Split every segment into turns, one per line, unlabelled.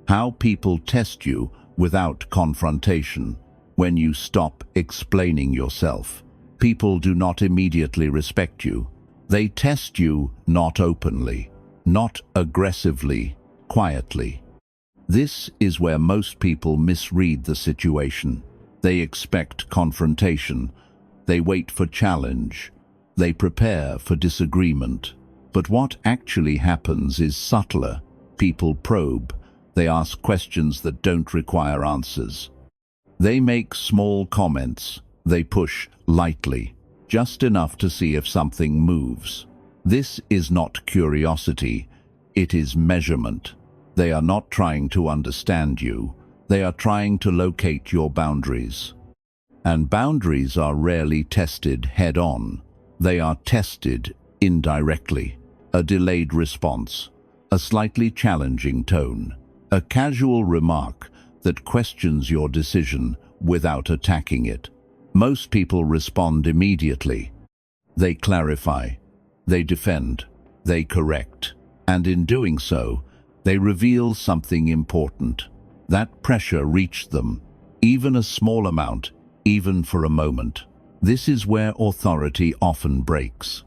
How people test you without confrontation. When you stop explaining yourself, people do not immediately respect you. They test you not openly, not aggressively, quietly. This is where most people misread the situation. They expect confrontation. They wait for challenge. They prepare for disagreement. But what actually happens is subtler. People probe. They ask questions that don't require answers. They make small comments. They push lightly, just enough to see if something moves. This is not curiosity. It is measurement. They are not trying to understand you. They are trying to locate your boundaries. And boundaries are rarely tested head-on. They are tested indirectly. A delayed response, a slightly challenging tone, a casual remark that questions your decision without attacking it. Most people respond immediately. They clarify, they defend, they correct, and in doing so, they reveal something important. That pressure reached them, even a small amount, even for a moment. This is where authority often breaks.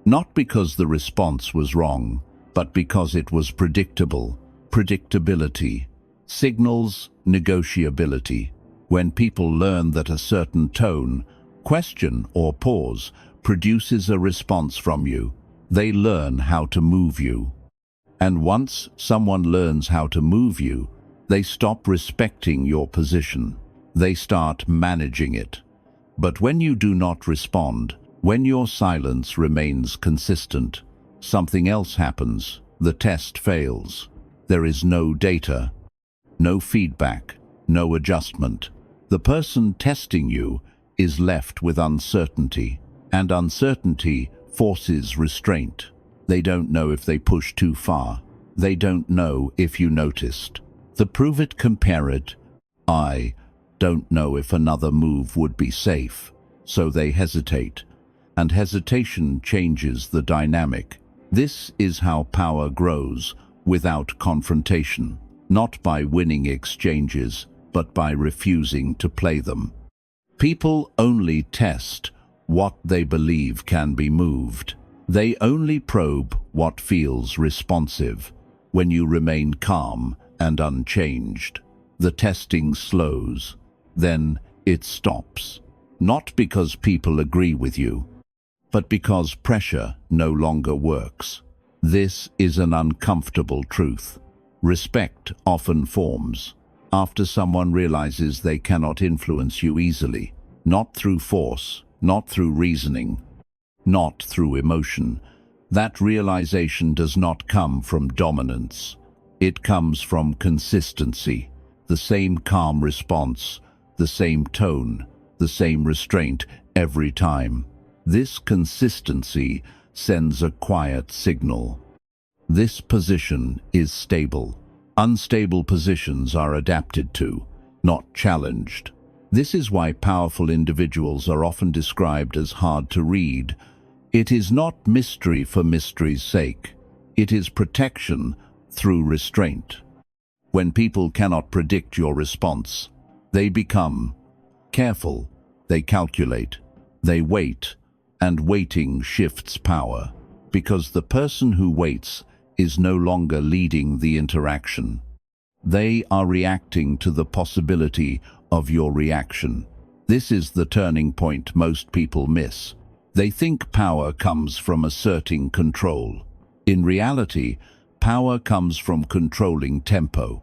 Not because the response was wrong, but because it was predictable. Predictability signals negotiability. When people learn that a certain tone, question, or pause produces a response from you, they learn how to move you. And once someone learns how to move you, they stop respecting your position. They start managing it. But when you do not respond, when your silence remains consistent, something else happens. The test fails. There is no data, no feedback, no adjustment. The person testing you is left with uncertainty, and uncertainty forces restraint. They don't know if they push too far. They don't know if you noticed. The prove it, compare it. I don't know if another move would be safe, so they hesitate. And hesitation changes the dynamic. This is how power grows without confrontation, not by winning exchanges, but by refusing to play them. People only test what they believe can be moved. They only probe what feels responsive. When you remain calm and unchanged, the testing slows. Then it stops. Not because people agree with you, but because pressure no longer works. This is an uncomfortable truth. Respect often forms after someone realizes they cannot influence you easily, not through force, not through reasoning, not through emotion. That realization does not come from dominance. It comes from consistency, the same calm response, the same tone, the same restraint every time. This consistency sends a quiet signal. This position is stable. Unstable positions are adapted to, not challenged. This is why powerful individuals are often described as hard to read. It is not mystery for mystery's sake. It is protection through restraint. When people cannot predict your response, they become careful, they calculate, they wait, and waiting shifts power, because the person who waits is no longer leading the interaction. They are reacting to the possibility of your reaction. This is the turning point most people miss. They think power comes from asserting control. In reality, power comes from controlling tempo.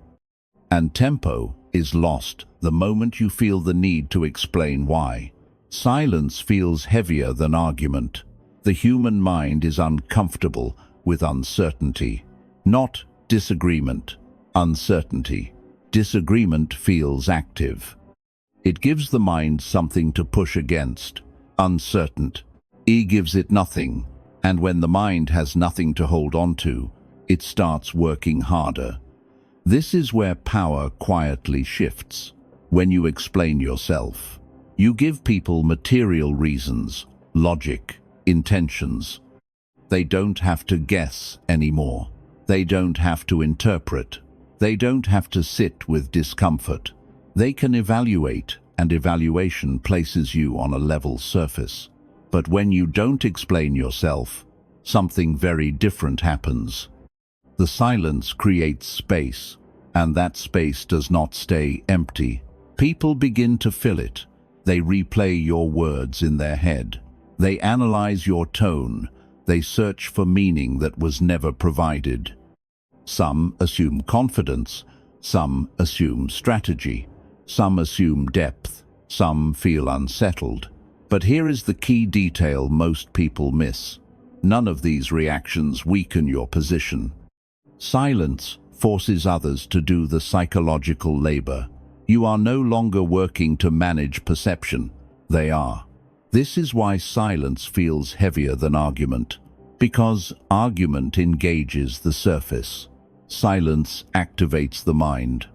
And tempo is lost the moment you feel the need to explain why. Silence feels heavier than argument. The human mind is uncomfortable with uncertainty. Not disagreement, uncertainty. Disagreement feels active. It gives the mind something to push against. Uncertain. Gives it nothing, and when the mind has nothing to hold on to, it starts working harder. This is where power quietly shifts. When you explain yourself, you give people material reasons, logic, intentions. They don't have to guess anymore. They don't have to interpret. They don't have to sit with discomfort. They can evaluate, and evaluation places you on a level surface. But when you don't explain yourself, something very different happens. The silence creates space, and that space does not stay empty. People begin to fill it. They replay your words in their head. They analyze your tone. They search for meaning that was never provided. Some assume confidence. Some assume strategy. Some assume depth. Some feel unsettled. But here is the key detail most people miss. None of these reactions weaken your position. Silence forces others to do the psychological labor. You are no longer working to manage perception. They are. This is why silence feels heavier than argument. Because argument engages the surface. Silence activates the mind.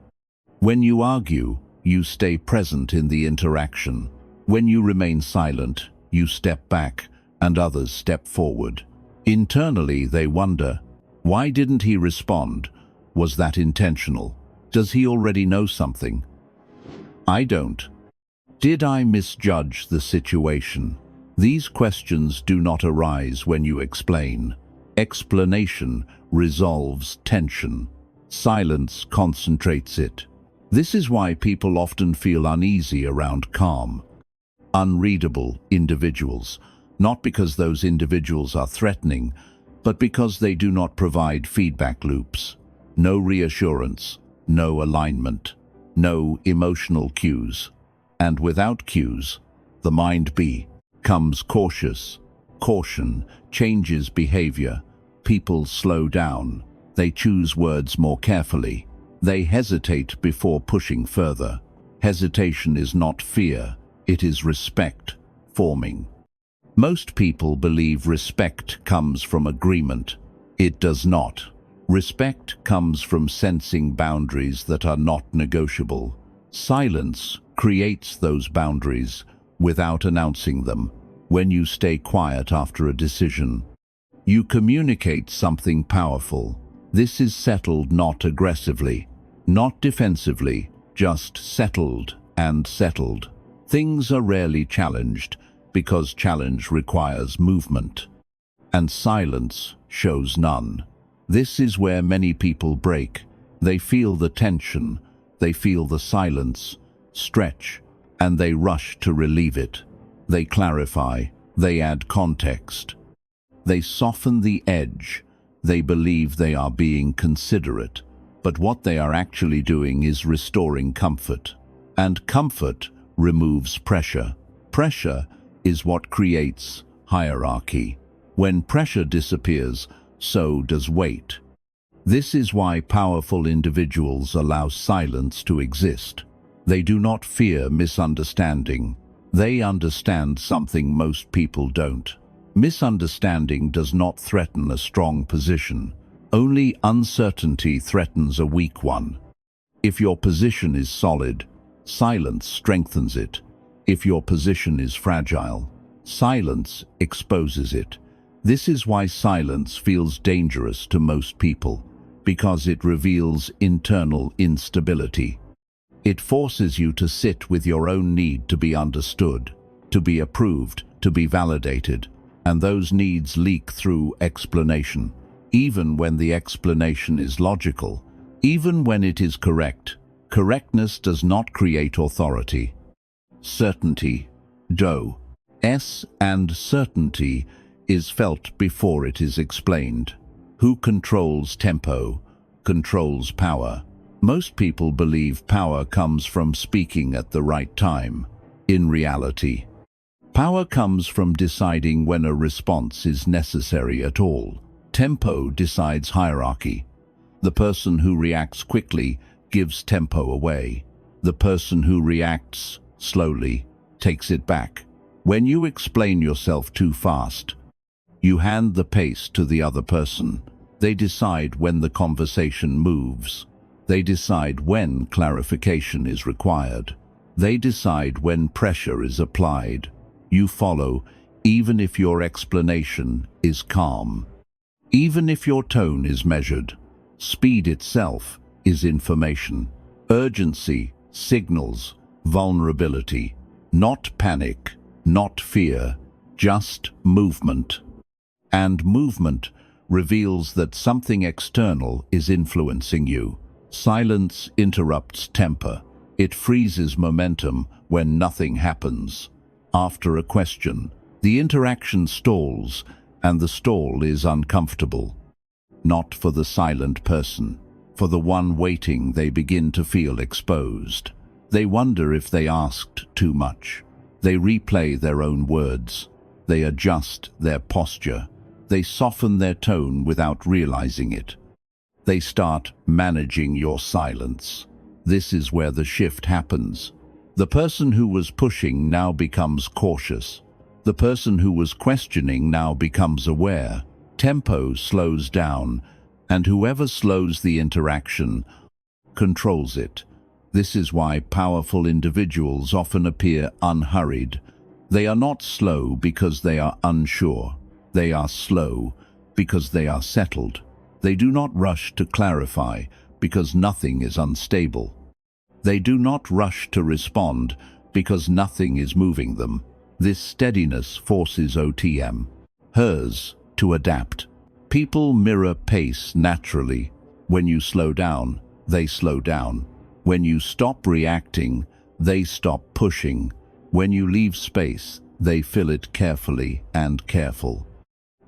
When you argue, you stay present in the interaction. When you remain silent, you step back, and others step forward. Internally, they wonder, why didn't he respond? Was that intentional? Does he already know something? I don't. Did I misjudge the situation? These questions do not arise when you explain. Explanation resolves tension. Silence concentrates it. This is why people often feel uneasy around calm, unreadable individuals, not because those individuals are threatening, but because they do not provide feedback loops. No reassurance, no alignment, no emotional cues. And without cues, the mind becomes cautious. Caution changes behavior. People slow down. They choose words more carefully. They hesitate before pushing further. Hesitation is not fear, it is respect forming. Most people believe respect comes from agreement. It does not. Respect comes from sensing boundaries that are not negotiable. Silence creates those boundaries without announcing them. When you stay quiet after a decision, you communicate something powerful. This is settled not aggressively, not defensively, just settled and settled. Things are rarely challenged because challenge requires movement, and silence shows none. This is where many people break. They feel the tension, they feel the silence, stretch, and they rush to relieve it. They clarify, they add context. They soften the edge. They believe they are being considerate, but what they are actually doing is restoring comfort. And comfort removes pressure. Pressure is what creates hierarchy. When pressure disappears, so does weight. This is why powerful individuals allow silence to exist. They do not fear misunderstanding. They understand something most people don't. Misunderstanding does not threaten a strong position. Only uncertainty threatens a weak one. If your position is solid, silence strengthens it. If your position is fragile, silence exposes it. This is why silence feels dangerous to most people, because it reveals internal instability. It forces you to sit with your own need to be understood, to be approved, to be validated, and those needs leak through explanation. Even when the explanation is logical, even when it is correct, correctness does not create authority. Certainty, and certainty is felt before it is explained. Who controls tempo, controls power. Most people believe power comes from speaking at the right time. In reality, power comes from deciding when a response is necessary at all. Tempo decides hierarchy. The person who reacts quickly gives tempo away. The person who reacts slowly takes it back. When you explain yourself too fast, you hand the pace to the other person. They decide when the conversation moves. They decide when clarification is required. They decide when pressure is applied. You follow, even if your explanation is calm. Even if your tone is measured. Speed itself is information. Urgency signals vulnerability, not panic, not fear, just movement. And movement reveals that something external is influencing you. Silence interrupts temper. It freezes momentum when nothing happens. After a question, the interaction stalls, and the stall is uncomfortable. Not for the silent person. For the one waiting, they begin to feel exposed. They wonder if they asked too much. They replay their own words. They adjust their posture. They soften their tone without realizing it. They start managing your silence. This is where the shift happens. The person who was pushing now becomes cautious. The person who was questioning now becomes aware. Tempo slows down, and whoever slows the interaction controls it. This is why powerful individuals often appear unhurried. They are not slow because they are unsure. They are slow because they are settled. They do not rush to clarify because nothing is unstable. They do not rush to respond because nothing is moving them. This steadiness forces OTM, hers, to adapt. People mirror pace naturally. When you slow down, they slow down. When you stop reacting, they stop pushing. When you leave space, they fill it carefully and careful.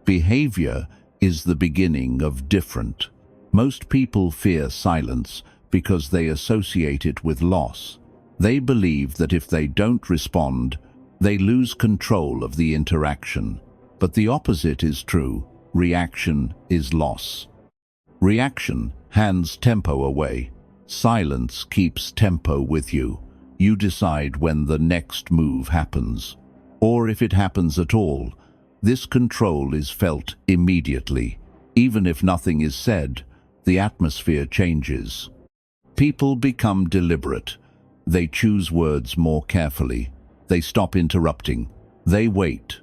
Behavior is the beginning of different. Most people fear silence because they associate it with loss. They believe that if they don't respond, they lose control of the interaction. But the opposite is true. Reaction is loss. Reaction hands tempo away. Silence keeps tempo with you. You decide when the next move happens, or if it happens at all. This control is felt immediately. Even if nothing is said, the atmosphere changes. People become deliberate. They choose words more carefully. They stop interrupting. They wait.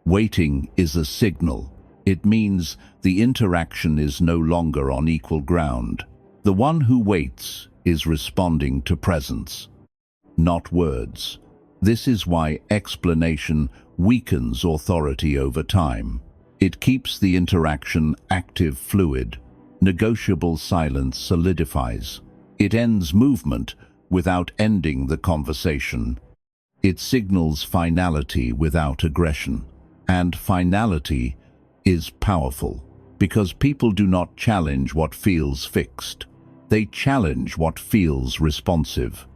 Waiting is a signal. It means the interaction is no longer on equal ground. The one who waits is responding to presence, not words. This is why explanation weakens authority over time. It keeps the interaction active, fluid. Negotiable silence solidifies. It ends movement without ending the conversation. It signals finality without aggression. And finality is powerful because people do not challenge what feels fixed. They challenge what feels responsive.